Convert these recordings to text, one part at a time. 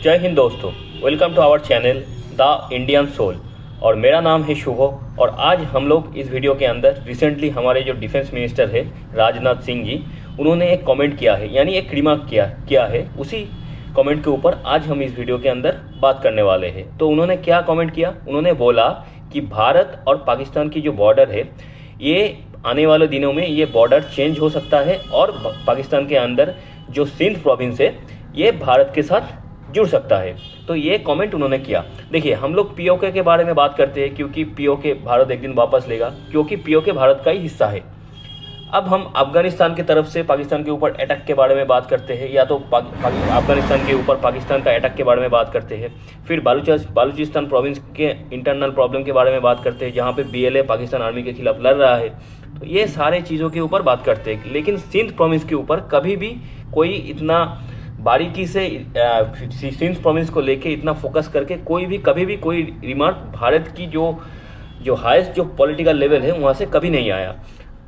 जय हिंद दोस्तों, welcome to our channel the Indian soul. और मेरा नाम है शुभम। और आज हम लोग इस वीडियो के अंदर रिसेंटली हमारे जो डिफेंस मिनिस्टर है राजनाथ सिंह जी, उन्होंने एक कमेंट किया है, यानी एक रिमार्क किया है। उसी कमेंट के ऊपर आज हम इस वीडियो के अंदर बात करने वाले हैं। तो उन्होंने क्या कमेंट किया? उन्होंने बोला कि भारत और पाकिस्तान की जो बॉर्डर है, ये आने वाले दिनों में ये बॉर्डर चेंज हो सकता है और पाकिस्तान के अंदर जो सिंध प्रोविंस है ये भारत के साथ जुड़ सकता है। तो ये कमेंट उन्होंने किया। देखिए, हम लोग पीओके के बारे में बात करते हैं क्योंकि पीओके भारत एक दिन वापस लेगा, क्योंकि पीओके भारत का ही हिस्सा है। अब हम अफगानिस्तान की तरफ से पाकिस्तान के ऊपर अटैक के बारे में बात करते हैं, या तो अफगानिस्तान के ऊपर पाकिस्तान का अटैक के बारे में बात करते हैं। फिर बालूचिस्तान प्रोविंस के इंटरनल प्रॉब्लम के बारे में बात करते हैं, जहाँ पे बीएलए पाकिस्तान आर्मी के खिलाफ लड़ रहा है। तो ये सारे चीज़ों के ऊपर बात करते हैं, लेकिन सिंध प्रोविंस के ऊपर कभी भी कोई इतना बारीकी से सिंध प्रोविंस को लेके इतना फोकस करके कभी भी कोई रिमार्क भारत की जो हाईएस्ट जो पॉलिटिकल लेवल है वहाँ से कभी नहीं आया।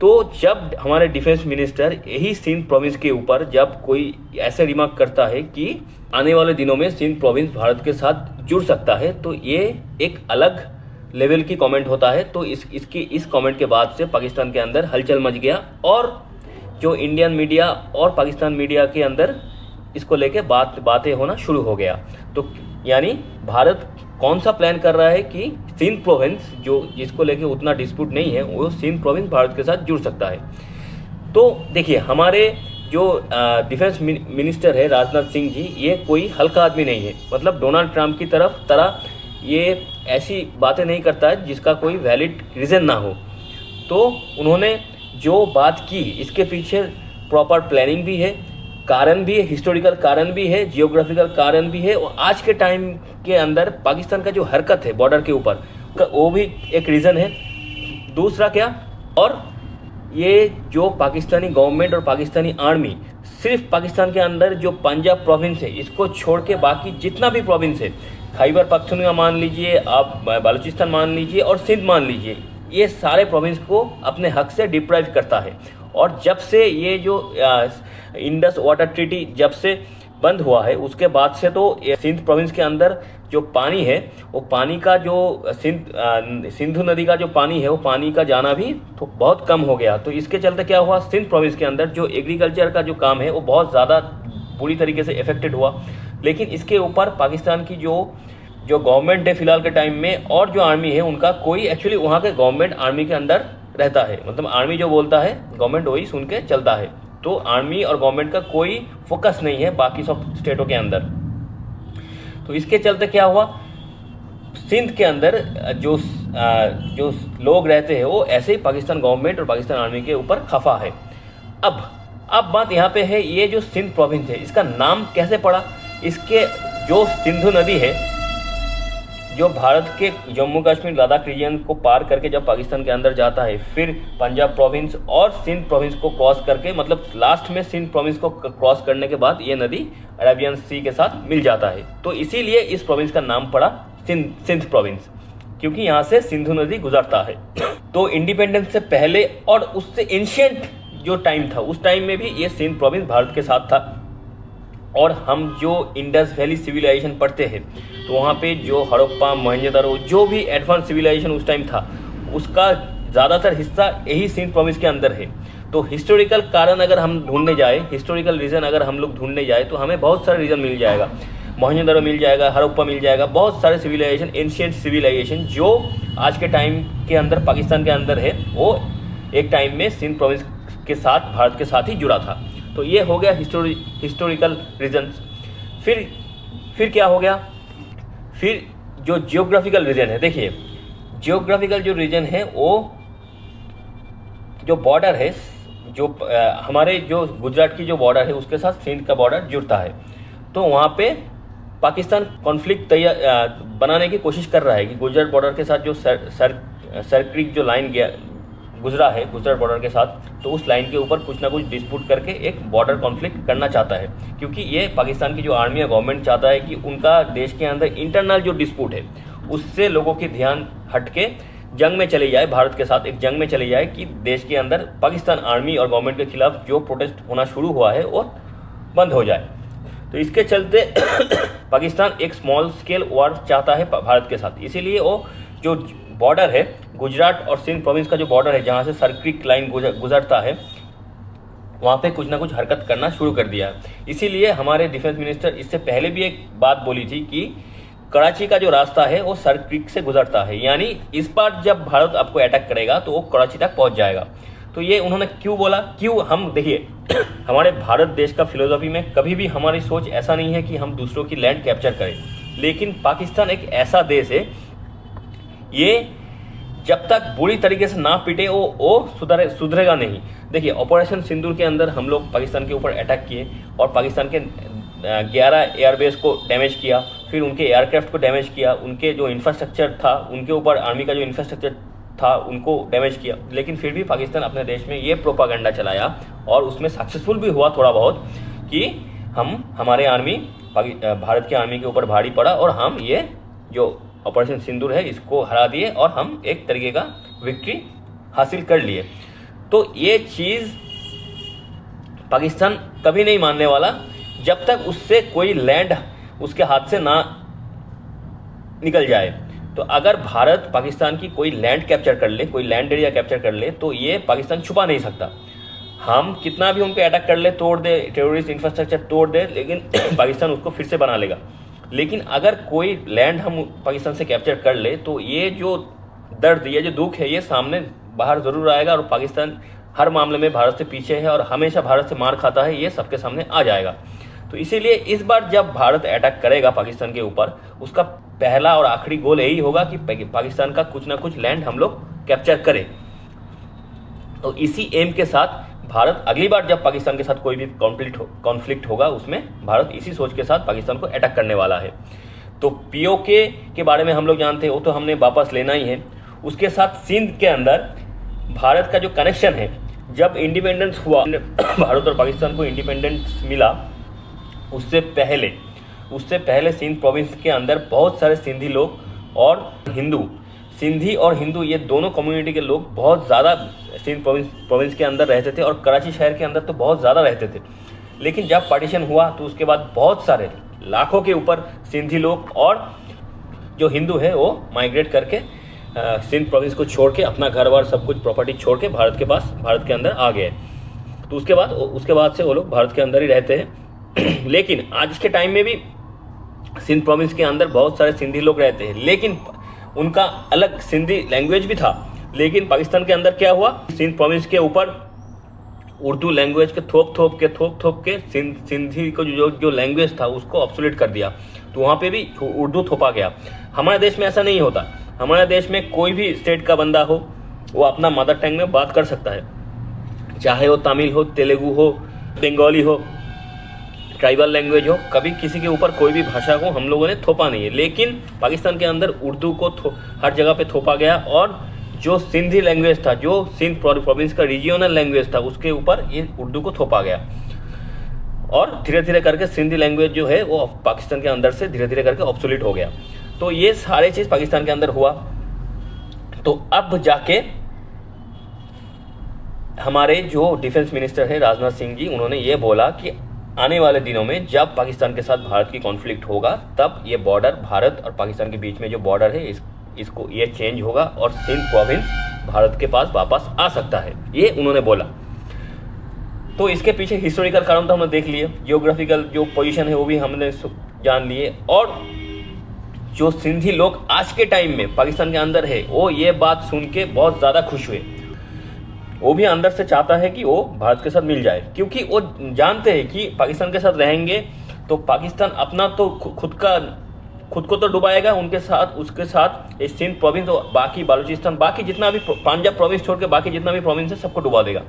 तो जब हमारे डिफेंस मिनिस्टर यही सिंध प्रोविंस के ऊपर जब कोई ऐसे रिमार्क करता है कि आने वाले दिनों में सिंध प्रोविंस भारत के साथ जुड़ सकता है, तो ये एक अलग लेवल की कमेंट होता है। तो इस कमेंट के बाद से पाकिस्तान के अंदर हलचल मच गया और जो इंडियन मीडिया और पाकिस्तान मीडिया के अंदर इसको लेके बातें होना शुरू हो गया। तो यानी भारत कौन सा प्लान कर रहा है कि सिंध प्रोविंस जिसको लेके उतना डिस्प्यूट नहीं है, वो सिंध प्रोविंस भारत के साथ जुड़ सकता है। तो देखिए, हमारे जो डिफेंस मिनिस्टर है राजनाथ सिंह जी, ये कोई हल्का आदमी नहीं है। मतलब डोनाल्ड ट्रंप की तरह ये ऐसी बातें नहीं करता है जिसका कोई वैलिड रीज़न ना हो। तो उन्होंने जो बात की, इसके पीछे प्रॉपर प्लानिंग भी है, कारण भी है, हिस्टोरिकल कारण भी है, जियोग्राफिकल कारण भी है। और आज के टाइम के अंदर पाकिस्तान का जो हरकत है बॉर्डर के ऊपर, वो भी एक रीज़न है। दूसरा क्या, और ये जो पाकिस्तानी गवर्नमेंट और पाकिस्तानी आर्मी सिर्फ पाकिस्तान के अंदर जो पंजाब प्रोविंस है इसको छोड़ के बाकी जितना भी प्रोविंस है, खैबर पख्तूनख्वा मान लीजिए, आप बालूचिस्तान मान लीजिए और सिंध मान लीजिए, ये सारे प्रोविंस को अपने हक से डिप्राइव करता है। और जब से ये जो इंडस वाटर ट्रीटी जब से बंद हुआ है, उसके बाद से तो सिंध प्रोविंस के अंदर जो पानी है, वो पानी का जो सिंधु नदी का जो पानी है, वो पानी का जाना भी तो बहुत कम हो गया। तो इसके चलते क्या हुआ, सिंध प्रोविंस के अंदर जो एग्रीकल्चर का जो काम है वो बहुत ज़्यादा बुरी तरीके से इफेक्टेड हुआ। लेकिन इसके ऊपर पाकिस्तान की जो गवर्नमेंट है फिलहाल के टाइम में, और जो आर्मी है उनका कोई एक्चुअली वहाँ के गवर्नमेंट आर्मी के अंदर रहता है। मतलब आर्मी जो बोलता है गवर्नमेंट वही सुन के चलता है। तो आर्मी और गवर्नमेंट का कोई फोकस नहीं है बाकी सब स्टेटों के अंदर। तो इसके चलते क्या हुआ, सिंध के अंदर जो लोग रहते हैं वो ऐसे ही पाकिस्तान गवर्नमेंट और पाकिस्तान आर्मी के ऊपर खफा है। अब बात यहाँ पे है, ये जो सिंध प्रोविंस है इसका नाम कैसे पड़ा? इसके जो सिंधु नदी है, जो भारत के जम्मू कश्मीर लद्दाख रीजन को पार करके जब पाकिस्तान के अंदर जाता है, फिर पंजाब प्रोविंस और सिंध प्रोविंस को क्रॉस करके, मतलब लास्ट में सिंध प्रोविंस को क्रॉस करने के बाद ये नदी अरेबियन सी के साथ मिल जाता है। तो इसीलिए इस प्रोविंस का नाम पड़ा सिंध प्रोविंस, क्योंकि यहाँ से सिंधु नदी गुजरता है। तो इंडिपेंडेंस से पहले और उससे एंशिएंट जो टाइम था, उस टाइम में भी ये सिंध प्रोविंस भारत के साथ था। और हम जो इंडस वैली सिविलाइजेशन पढ़ते हैं, तो वहाँ पे जो हड़प्पा, मोहनजोदड़ो, जो भी एडवांस सिविलाइजेशन उस टाइम था, उसका ज़्यादातर हिस्सा यही सिंध प्रोविंस के अंदर है। तो हिस्टोरिकल कारण अगर हम ढूंढने जाए, हिस्टोरिकल रीज़न अगर हम लोग ढूंढने जाए, तो हमें बहुत सारे रीज़न मिल जाएगा। मोहनजोदड़ो मिल जाएगा, हड़प्पा मिल जाएगा, बहुत सारे सिविलाइजेशन, एंशिएंट सिविलाइजेशन जो आज के टाइम के अंदर पाकिस्तान के अंदर है, वो एक टाइम में सिंध प्रोविंस के साथ, भारत के साथ ही जुड़ा था। तो ये हो गया हिस्टोरिकल रीजन्स। फिर क्या हो गया, फिर जो जियोग्राफिकल रीजन है। देखिए, जियोग्राफिकल जो रीजन है, वो जो बॉर्डर है, जो हमारे जो गुजरात की जो बॉर्डर है उसके साथ सिंध का बॉर्डर जुड़ता है। तो वहाँ पे पाकिस्तान कॉन्फ्लिक्ट बनाने की कोशिश कर रहा है कि गुजरात बॉर्डर के साथ जो सर्क्रिक जो लाइन गुजरा है गुजरात बॉर्डर के साथ, तो उस लाइन के ऊपर कुछ ना कुछ डिस्प्यूट करके एक बॉर्डर कॉन्फ्लिक्ट करना चाहता है। क्योंकि ये पाकिस्तान की जो आर्मी या गवर्नमेंट चाहता है कि उनका देश के अंदर इंटरनल जो डिस्प्यूट है उससे लोगों की ध्यान हट के जंग में चले जाए, भारत के साथ एक जंग में चले जाए, कि देश के अंदर पाकिस्तान आर्मी और गवर्नमेंट के खिलाफ जो प्रोटेस्ट होना शुरू हुआ है वो बंद हो जाए। तो इसके चलते पाकिस्तान एक स्मॉल स्केल वॉर चाहता है भारत के साथ, इसीलिए वो जो बॉर्डर है गुजरात और सिंध प्रोविंस का जो बॉर्डर है जहाँ से सर्किट लाइन गुजरता है वहाँ पे कुछ ना कुछ हरकत करना शुरू कर दिया है। इसीलिए हमारे डिफेंस मिनिस्टर इससे पहले भी एक बात बोली थी कि कराची का जो रास्ता है वो सर क्रीक से गुजरता है, यानी इस बार जब भारत आपको अटैक करेगा तो वो कराची तक पहुँच जाएगा। तो ये उन्होंने क्यों बोला, क्यों? हम देखिए हमारे भारत देश का फिलोसफी में कभी भी हमारी सोच ऐसा नहीं है कि हम दूसरों की लैंड कैप्चर करें, लेकिन पाकिस्तान एक ऐसा देश है, ये जब तक बुरी तरीके से ना पिटे वो सुधरेगा नहीं। देखिए ऑपरेशन सिंदूर के अंदर हम लोग पाकिस्तान के ऊपर अटैक किए और पाकिस्तान के 11 एयरबेस को डैमेज किया, फिर उनके एयरक्राफ्ट को डैमेज किया, उनके जो इंफ्रास्ट्रक्चर था उनके ऊपर आर्मी का जो इंफ्रास्ट्रक्चर था उनको डैमेज किया। लेकिन फिर भी पाकिस्तान अपने देश में ये प्रोपागेंडा चलाया और उसमें सक्सेसफुल भी हुआ थोड़ा बहुत कि हमारे आर्मी भारत की आर्मी के ऊपर भारी पड़ा और हम ये जो ऑपरेशन सिंदूर है इसको हरा दिए और हम एक तरीके का विक्ट्री हासिल कर लिए। तो ये चीज़ पाकिस्तान कभी नहीं मानने वाला जब तक उससे कोई लैंड उसके हाथ से ना निकल जाए। तो अगर भारत पाकिस्तान की कोई लैंड कैप्चर कर ले, कोई लैंड एरिया कैप्चर कर ले, तो ये पाकिस्तान छुपा नहीं सकता। हम कितना भी उन पर अटैक कर ले, तोड़ दे, टेररिस्ट इंफ्रास्ट्रक्चर तोड़ दे, लेकिन पाकिस्तान उसको फिर से बना लेगा। लेकिन अगर कोई लैंड हम पाकिस्तान से कैप्चर कर ले तो ये जो दर्द, ये जो दुख है, ये सामने बाहर ज़रूर आएगा और पाकिस्तान हर मामले में भारत से पीछे है और हमेशा भारत से मार खाता है, ये सबके सामने आ जाएगा। तो इसीलिए इस बार जब भारत अटैक करेगा पाकिस्तान के ऊपर, उसका पहला और आखिरी गोल यही होगा कि पाकिस्तान का कुछ ना कुछ लैंड हम लोग कैप्चर करें। तो इसी एम के साथ भारत अगली बार जब पाकिस्तान के साथ कोई भी कॉन्फ्लिक्ट होगा उसमें भारत इसी सोच के साथ पाकिस्तान को अटैक करने वाला है। तो पीओके के बारे में हम लोग जानते हैं, वो तो हमने वापस लेना ही है। उसके साथ सिंध के अंदर भारत का जो कनेक्शन है, जब इंडिपेंडेंस हुआ भारत और पाकिस्तान को इंडिपेंडेंस मिला, उससे पहले सिंध प्रोविंस के अंदर बहुत सारे सिंधी लोग और हिंदू, सिंधी और हिंदू ये दोनों कम्युनिटी के लोग बहुत ज़्यादा सिंध प्रोविंस के अंदर रहते थे और कराची शहर के अंदर तो बहुत ज़्यादा रहते थे। लेकिन जब पार्टीशन हुआ तो उसके बाद बहुत सारे लाखों के ऊपर सिंधी लोग और जो हिंदू है वो माइग्रेट करके सिंध प्रोविंस को छोड़ के अपना घर बार सब कुछ प्रॉपर्टी छोड़ के भारत के अंदर आ गए। तो उसके बाद से वो लोग भारत के अंदर ही रहते हैं। लेकिन आज के टाइम में भी सिंध प्रोविंस के अंदर बहुत सारे सिंधी लोग रहते हैं, लेकिन उनका अलग सिंधी लैंग्वेज भी था। लेकिन पाकिस्तान के अंदर क्या हुआ, सिंध प्रोविंस के ऊपर उर्दू लैंग्वेज के थोप थोप के सिंधी को जो लैंग्वेज था उसको ऑब्सोलेट कर दिया। तो वहाँ पे भी उर्दू थोपा गया। हमारे देश में ऐसा नहीं होता। हमारे देश में कोई भी स्टेट का बंदा हो वो अपना मदर टंग में बात कर सकता है, चाहे वो तमिल हो, तेलुगु हो, बंगाली हो, ट्राइबल लैंग्वेज हो। कभी किसी के ऊपर कोई भी भाषा को हम लोगों ने थोपा नहीं है। लेकिन पाकिस्तान के अंदर उर्दू को हर जगह पे थोपा गया और जो सिंधी लैंग्वेज था, जो सिंध प्रोविंस का रीजियोनल लैंग्वेज था, उसके ऊपर ये उर्दू को थोपा गया और धीरे धीरे करके सिंधी लैंग्वेज जो है वो पाकिस्तान के अंदर से धीरे धीरे करके ऑब्सोलीट हो गया। तो ये सारे चीज़ पाकिस्तान के अंदर हुआ। तो अब जाके हमारे जो डिफेंस मिनिस्टर है राजनाथ सिंह जी, उन्होंने ये बोला कि आने वाले दिनों में जब पाकिस्तान के साथ भारत की कॉन्फ्लिक्ट होगा तब ये बॉर्डर, भारत और पाकिस्तान के बीच में जो बॉर्डर है इसको ये चेंज होगा और सिंध प्रोविंस भारत के पास वापस आ सकता है, ये उन्होंने बोला। तो इसके पीछे हिस्टोरिकल कारण तो हमने देख लिए, जियोग्राफिकल जो पोजीशन है वो भी हमने जान लिए, और जो सिंधी लोग आज के टाइम में पाकिस्तान के अंदर है वो ये बात सुन के बहुत ज़्यादा खुश हुए। वो भी अंदर से चाहता है कि वो भारत के साथ मिल जाए, क्योंकि वो जानते हैं कि पाकिस्तान के साथ रहेंगे तो पाकिस्तान अपना तो खुद को तो डुबाएगा, उसके साथ ये सिंध प्रोविंस और बाकी बालूचिस्तान, बाकी जितना भी पंजाब प्रोविंस छोड़ के बाकी जितना भी प्रोविंस है सबको डुबा देगा।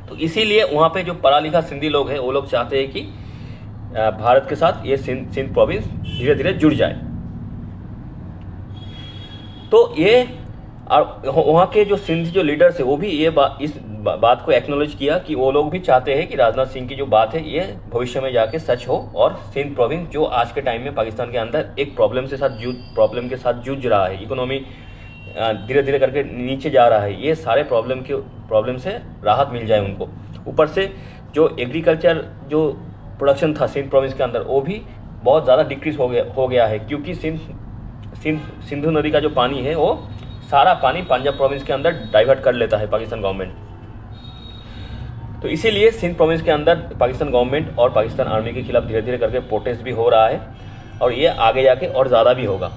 तो इसीलिए वहाँ पे जो पढ़ा लिखा सिंधी लोग हैं वो लोग चाहते हैं कि भारत के साथ ये सिंध प्रोविंस धीरे धीरे जुड़ जाए। तो ये वहाँ के जो सिंधी जो लीडर्स है वो भी इस बात को एक्नॉलेज किया कि वो लोग भी चाहते हैं कि राजनाथ सिंह की जो बात है ये भविष्य में जाके सच हो और सिंध प्रोविंस जो आज के टाइम में पाकिस्तान के अंदर एक प्रॉब्लम के साथ जूझ रहा है, इकोनॉमी धीरे धीरे करके नीचे जा रहा है, ये सारे प्रॉब्लम से राहत मिल जाए उनको। ऊपर से जो एग्रीकल्चर जो प्रोडक्शन था सिंध प्रोविंस के अंदर वो भी बहुत ज़्यादा डिक्रीज हो गया है, क्योंकि सिंधु नदी का जो पानी है वो सारा पानी पंजाब प्रोविंस के अंदर डाइवर्ट कर लेता है पाकिस्तान गवर्नमेंट। तो इसीलिए सिंध प्रोविंस के अंदर पाकिस्तान गवर्नमेंट और पाकिस्तान आर्मी के खिलाफ धीरे धीरे करके प्रोटेस्ट भी हो रहा है, और ये आगे जाके और ज़्यादा भी होगा।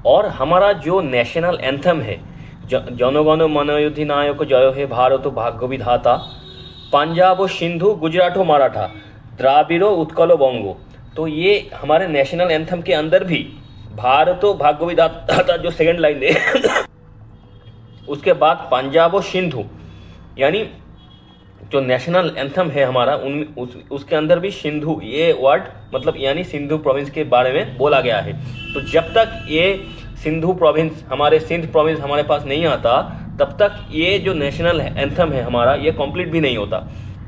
और हमारा जो नेशनल एंथम है, जनगण मन अधिनायक जय हे भारत भाग्य विधाता, पंजाब सिंधु गुजरातो मराठा द्राविड़ो उत्कल बंगो, तो ये हमारे नेशनल एंथम के अंदर भी भारतो भाग्य विधाता जो सेकंड लाइन है उसके बाद पंजाब और सिंधु, यानी जो नेशनल एंथम है हमारा उसके अंदर भी सिंधु ये वर्ड मतलब यानी सिंधु प्रोविंस के बारे में बोला गया है। तो जब तक ये सिंधु प्रोविंस हमारे सिंध प्रोविंस हमारे पास नहीं आता, तब तक ये जो नेशनल एंथम है हमारा ये कंप्लीट भी नहीं होता।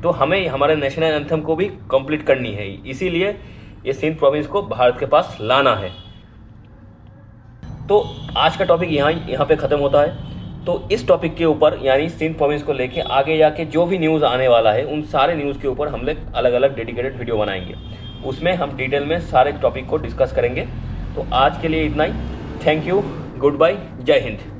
तो हमें हमारे नेशनल एंथम को भी कंप्लीट करनी है, इसीलिए ये सिंध प्रोविंस को भारत के पास लाना है। तो आज का टॉपिक यहाँ पे ख़त्म होता है। तो इस टॉपिक के ऊपर यानी सिंध प्रोविंस को लेके आगे जाके जो भी न्यूज़ आने वाला है उन सारे न्यूज़ के ऊपर हम लोग अलग अलग डेडिकेटेड वीडियो बनाएंगे, उसमें हम डिटेल में सारे टॉपिक को डिस्कस करेंगे। तो आज के लिए इतना ही। थैंक यू, गुड बाय, जय हिंद।